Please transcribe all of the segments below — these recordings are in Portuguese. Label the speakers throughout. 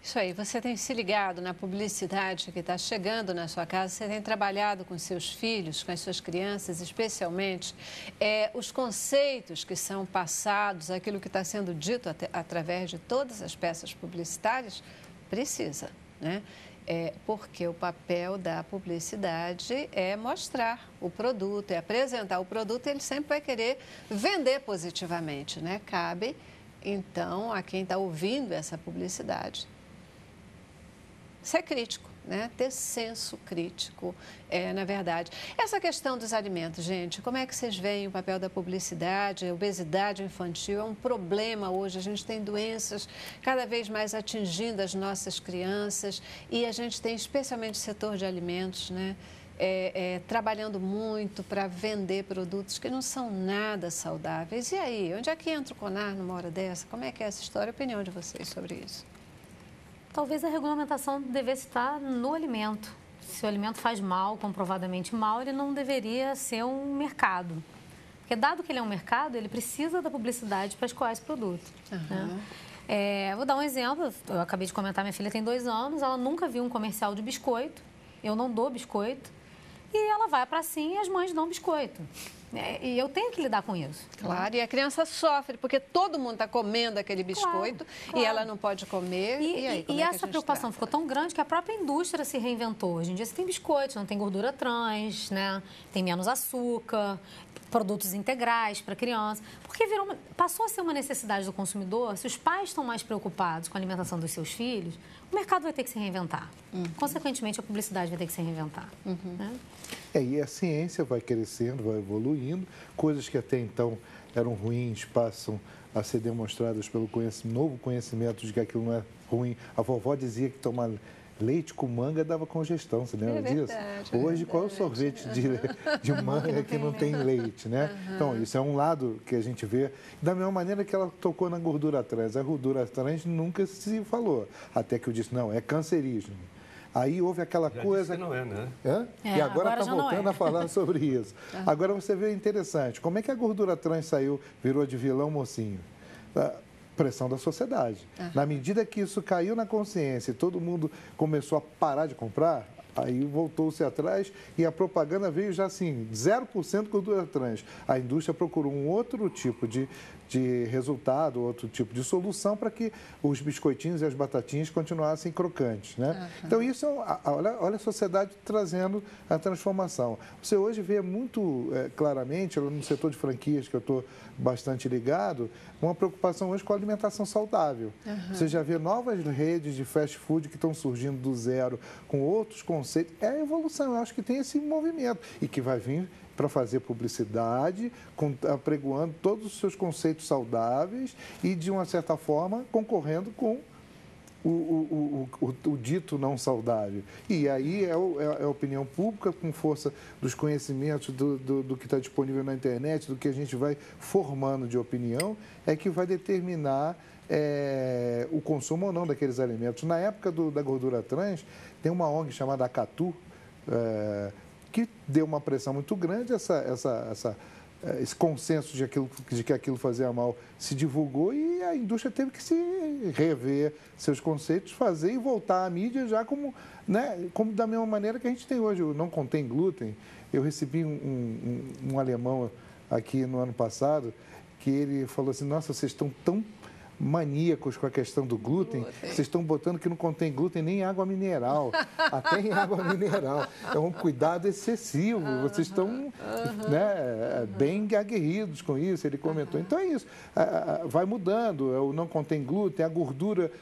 Speaker 1: Isso aí, você tem se ligado na publicidade que está chegando na sua casa, você tem trabalhado com seus filhos, com as suas crianças, especialmente, os conceitos que são passados, aquilo que está sendo dito através de todas as peças publicitárias, precisa, né? Porque o papel da publicidade é mostrar o produto, é apresentar o produto, ele sempre vai querer vender positivamente, né? Cabe, então, a quem está ouvindo essa publicidade, ser crítico, né? Ter senso crítico, na verdade. Essa questão dos alimentos, gente, como é que vocês veem o papel da publicidade? A obesidade infantil é um problema hoje. A gente tem doenças cada vez mais atingindo as nossas crianças e a gente tem especialmente o setor de alimentos, né? Trabalhando muito para vender produtos que não são nada saudáveis. E aí, onde é que entra o CONAR numa hora dessa? Como é que é essa história? A opinião de vocês sobre isso?
Speaker 2: Talvez a regulamentação devesse estar no alimento. Se o alimento faz mal, comprovadamente mal, ele não deveria ser um mercado. Porque, dado que ele é um mercado, ele precisa da publicidade para escoar esse produto. Né? Vou dar um exemplo. Eu acabei de comentar, minha filha tem 2 anos, ela nunca viu um comercial de biscoito. Eu não dou biscoito. E ela vai para assim e as mães dão biscoito. E eu tenho que lidar com isso.
Speaker 1: Claro, e a criança sofre, porque todo mundo está comendo aquele biscoito e ela não pode comer. E aí, como é que
Speaker 2: essa preocupação ficou tão grande que a própria indústria se reinventou. Hoje em dia você tem biscoitos, não tem gordura trans, né? Tem menos açúcar, produtos integrais para criança. Porque passou a ser uma necessidade do consumidor. Se os pais estão mais preocupados com a alimentação dos seus filhos, o mercado vai ter que se reinventar. Consequentemente, a publicidade vai ter que se reinventar. Né?
Speaker 3: E a ciência vai crescendo, vai evoluindo, coisas que até então eram ruins passam a ser demonstradas pelo novo conhecimento de que aquilo não é ruim. A vovó dizia que tomar leite com manga dava congestão, você lembra disso? Hoje, qual é o sorvete de manga que não tem leite, né? Então, isso é um lado que a gente vê. Da mesma maneira que ela tocou na gordura trans. A gordura trans nunca se falou, até que eu disse, não, é cancerígeno. Aí houve aquela coisa...
Speaker 4: Que não é, né?
Speaker 3: E agora está voltando a falar sobre isso. Agora você vê interessante, como é que a gordura trans virou de vilão mocinho? Pressão da sociedade. Na medida que isso caiu na consciência e todo mundo começou a parar de comprar, aí voltou-se atrás e a propaganda veio já assim, 0% gordura trans. A indústria procurou um outro tipo de resultado, outro tipo de solução para que os biscoitinhos e as batatinhas continuassem crocantes, né? Então, isso, olha a sociedade trazendo a transformação. Você hoje vê muito claramente, no setor de franquias, que eu estou bastante ligado, uma preocupação hoje com a alimentação saudável. Você já vê novas redes de fast food que estão surgindo do zero, com outros conceitos. É a evolução, eu acho que tem esse movimento e que vai vir para fazer publicidade, apregoando todos os seus conceitos saudáveis e, de uma certa forma, concorrendo com o dito não saudável. E aí é a opinião pública, com força dos conhecimentos do que está disponível na internet, do que a gente vai formando de opinião, é que vai determinar o consumo ou não daqueles alimentos. Na época da gordura trans, tem uma ONG chamada Acatu, que deu uma pressão muito grande, esse consenso de que aquilo fazia mal se divulgou e a indústria teve que se rever seus conceitos, fazer e voltar à mídia já como da mesma maneira que a gente tem hoje. O não contém glúten. Eu recebi um alemão aqui no ano passado que ele falou assim, nossa, vocês estão tão maníacos com a questão do glúten, vocês estão botando que não contém glúten nem em água mineral, até em água mineral. É um cuidado excessivo, vocês estão bem aguerridos com isso, ele comentou. Então é isso, vai mudando, não contém glúten, a gordura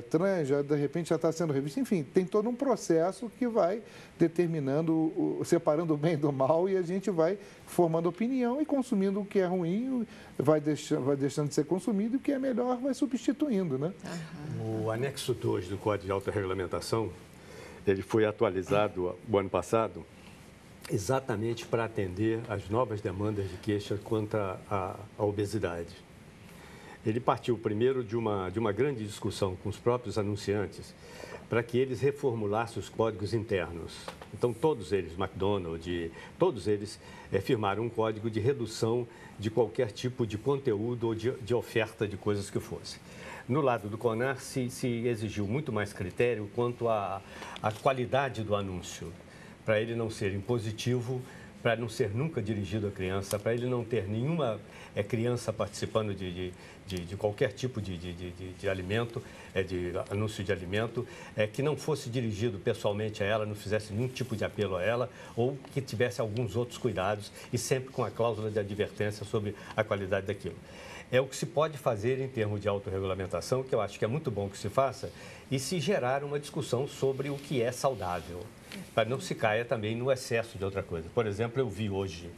Speaker 3: trans, de repente já está sendo revista, enfim, tem todo um processo que vai determinando, separando o bem do mal e a gente vai formando opinião e consumindo o que é ruim, vai deixando de ser consumido e o que é melhor vai substituindo, né?
Speaker 4: O anexo 2 do Código de Autorregulamentação, ele foi atualizado o ano passado exatamente para atender às novas demandas de queixa quanto à obesidade. ele partiu primeiro de uma grande discussão com os próprios anunciantes para que eles reformulassem os códigos internos. Então, todos eles, McDonald's, todos eles firmaram um código de redução de qualquer tipo de conteúdo ou de oferta de coisas que fosse. No lado do CONAR, se exigiu muito mais critério quanto à qualidade do anúncio, para ele não ser impositivo, para não ser nunca dirigido a criança, para ele não ter nenhuma criança participando de qualquer tipo de alimento, de anúncio de alimento, que não fosse dirigido pessoalmente a ela, não fizesse nenhum tipo de apelo a ela, ou que tivesse alguns outros cuidados e sempre com a cláusula de advertência sobre a qualidade daquilo. É o que se pode fazer em termos de autorregulamentação, que eu acho que é muito bom que se faça, e se gerar uma discussão sobre o que é saudável, para não se caia também no excesso de outra coisa. Por exemplo, eu vi hoje,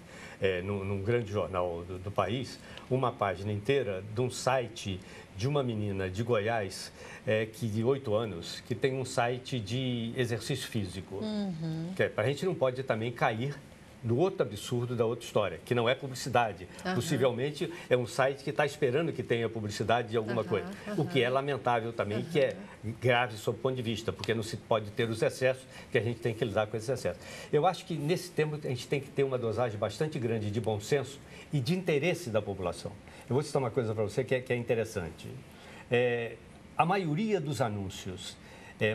Speaker 4: num grande jornal do país, uma página inteira de um site de uma menina de Goiás, de 8 anos, que tem um site de exercício físico. A gente não pode também cair no outro absurdo da outra história, que não é publicidade. Possivelmente é um site que está esperando que tenha publicidade de alguma coisa. O que é lamentável também, que é grave sob o ponto de vista, porque não se pode ter os excessos, que a gente tem que lidar com esses excessos. Eu acho que nesse tempo a gente tem que ter uma dosagem bastante grande de bom senso e de interesse da população. Eu vou citar uma coisa para você que é interessante. A maioria dos anúncios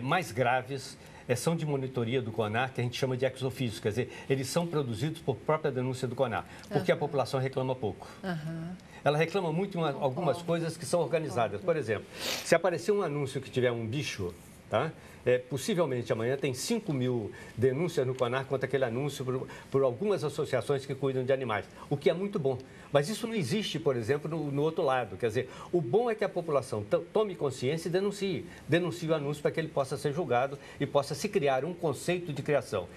Speaker 4: mais graves são de monitoria do CONAR, que a gente chama de ex officio, quer dizer, eles são produzidos por própria denúncia do CONAR, porque a população reclama pouco. Ela reclama muito em algumas coisas que são organizadas. Por exemplo, se aparecer um anúncio que tiver um bicho, tá? Possivelmente amanhã tem 5.000 denúncias no CONAR contra aquele anúncio por algumas associações que cuidam de animais, o que é muito bom. Mas isso não existe, por exemplo, no outro lado. Quer dizer, o bom é que a população tome consciência e denuncie o anúncio para que ele possa ser julgado e possa se criar um conceito de criação.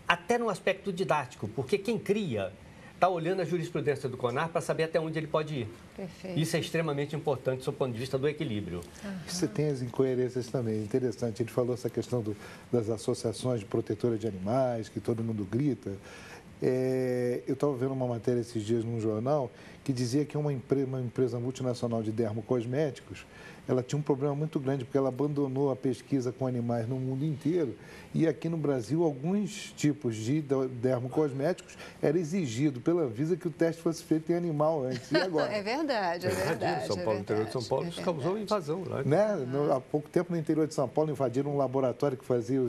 Speaker 4: Até no aspecto didático, porque quem cria está olhando a jurisprudência do CONAR para saber até onde ele pode ir.
Speaker 1: Perfeito.
Speaker 4: Isso é extremamente importante do ponto de vista do equilíbrio.
Speaker 3: Você tem as incoerências também, interessante. Ele falou essa questão das associações de protetoras de animais, que todo mundo grita. Eu estava vendo uma matéria esses dias num jornal que dizia que uma empresa multinacional de dermocosméticos, ela tinha um problema muito grande, porque ela abandonou a pesquisa com animais no mundo inteiro e aqui no Brasil alguns tipos de dermocosméticos era exigido pela Anvisa que o teste fosse feito em animal antes. E agora?
Speaker 1: É verdade, é verdade.
Speaker 4: São Paulo, interior de São Paulo, isso causou invasão lá.
Speaker 3: Há pouco tempo no interior de São Paulo invadiram um laboratório que fazia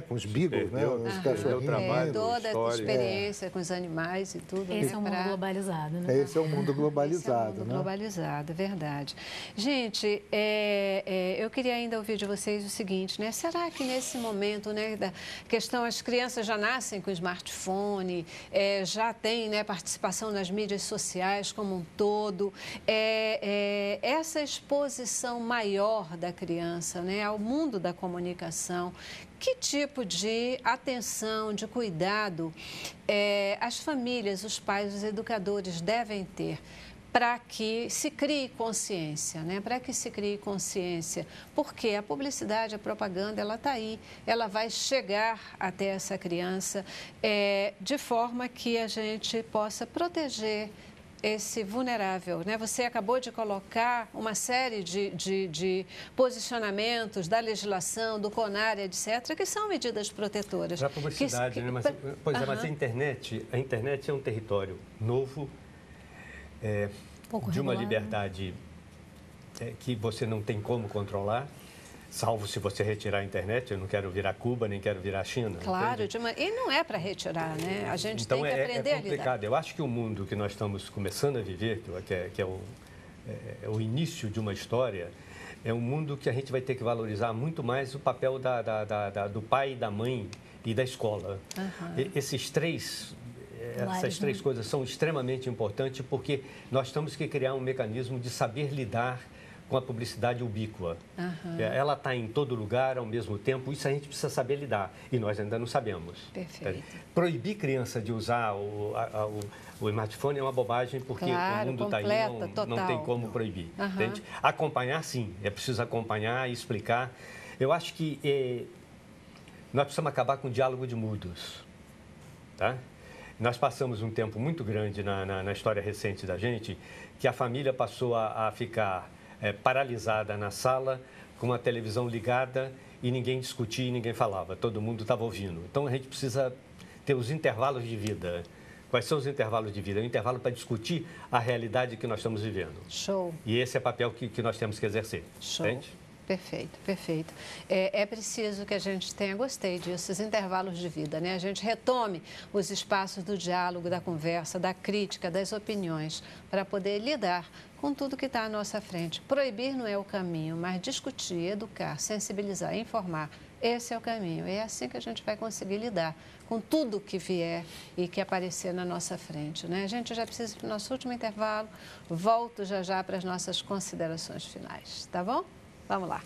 Speaker 3: com os beagles, os cachorrinhos.
Speaker 4: Trabalho,
Speaker 1: toda a experiência com os animais e tudo.
Speaker 2: Esse é um mundo globalizado, né?
Speaker 3: Esse é o mundo globalizado.
Speaker 1: Esse é o mundo globalizado, é verdade. Gente, eu queria ainda ouvir de vocês o seguinte, né? Será que nesse momento, né, da questão, as crianças já nascem com smartphone, já têm, né, participação nas mídias sociais como um todo, essa exposição maior da criança, né, ao mundo da comunicação, que tipo de atenção, de cuidado as famílias, os pais, os educadores devem ter para que se crie consciência, né? Para que se crie consciência, porque a publicidade, a propaganda, ela está aí, ela vai chegar até essa criança de forma que a gente possa proteger esse vulnerável, né? Você acabou de colocar uma série de posicionamentos da legislação, do CONAR, etc., que são medidas protetoras.
Speaker 4: Para a publicidade, né? Mas a internet é um território novo, de uma liberdade que você não tem como controlar, salvo se você retirar a internet. Eu não quero virar Cuba, nem quero virar China.
Speaker 1: Claro, e não é para retirar, né? A gente tem que aprender a lidar.
Speaker 4: Complicado. Eu acho que o mundo que nós estamos começando a viver, que é o início de uma história, é um mundo que a gente vai ter que valorizar muito mais o papel do pai, da mãe e da escola. Essas três coisas são extremamente importantes, porque nós temos que criar um mecanismo de saber lidar com a publicidade ubíqua. Ela está em todo lugar ao mesmo tempo, isso a gente precisa saber lidar, e nós ainda não sabemos.
Speaker 1: Perfeito.
Speaker 4: Proibir criança de usar o smartphone é uma bobagem, porque o mundo está aí, não tem como proibir. Entende? Acompanhar, sim, é preciso acompanhar e explicar. Eu acho que nós precisamos acabar com o diálogo de mudos, tá? Nós passamos um tempo muito grande na história recente da gente que a família passou a ficar paralisada na sala, com a televisão ligada e ninguém discutia e ninguém falava, todo mundo estava ouvindo. Então, a gente precisa ter os intervalos de vida. Quais são os intervalos de vida? É um intervalo para discutir a realidade que nós estamos vivendo.
Speaker 1: Show.
Speaker 4: E esse é o papel que nós temos que exercer.
Speaker 1: Show.
Speaker 4: Entende?
Speaker 1: Perfeito, perfeito. É preciso que a gente tenha, gostei disso, os intervalos de vida, né? A gente retome os espaços do diálogo, da conversa, da crítica, das opiniões, para poder lidar com tudo que está à nossa frente. Proibir não é o caminho, mas discutir, educar, sensibilizar, informar, esse é o caminho. É assim que a gente vai conseguir lidar com tudo que vier e que aparecer na nossa frente, né? A gente já precisa do nosso último intervalo. Volto já para as nossas considerações finais, tá bom? Vamos lá.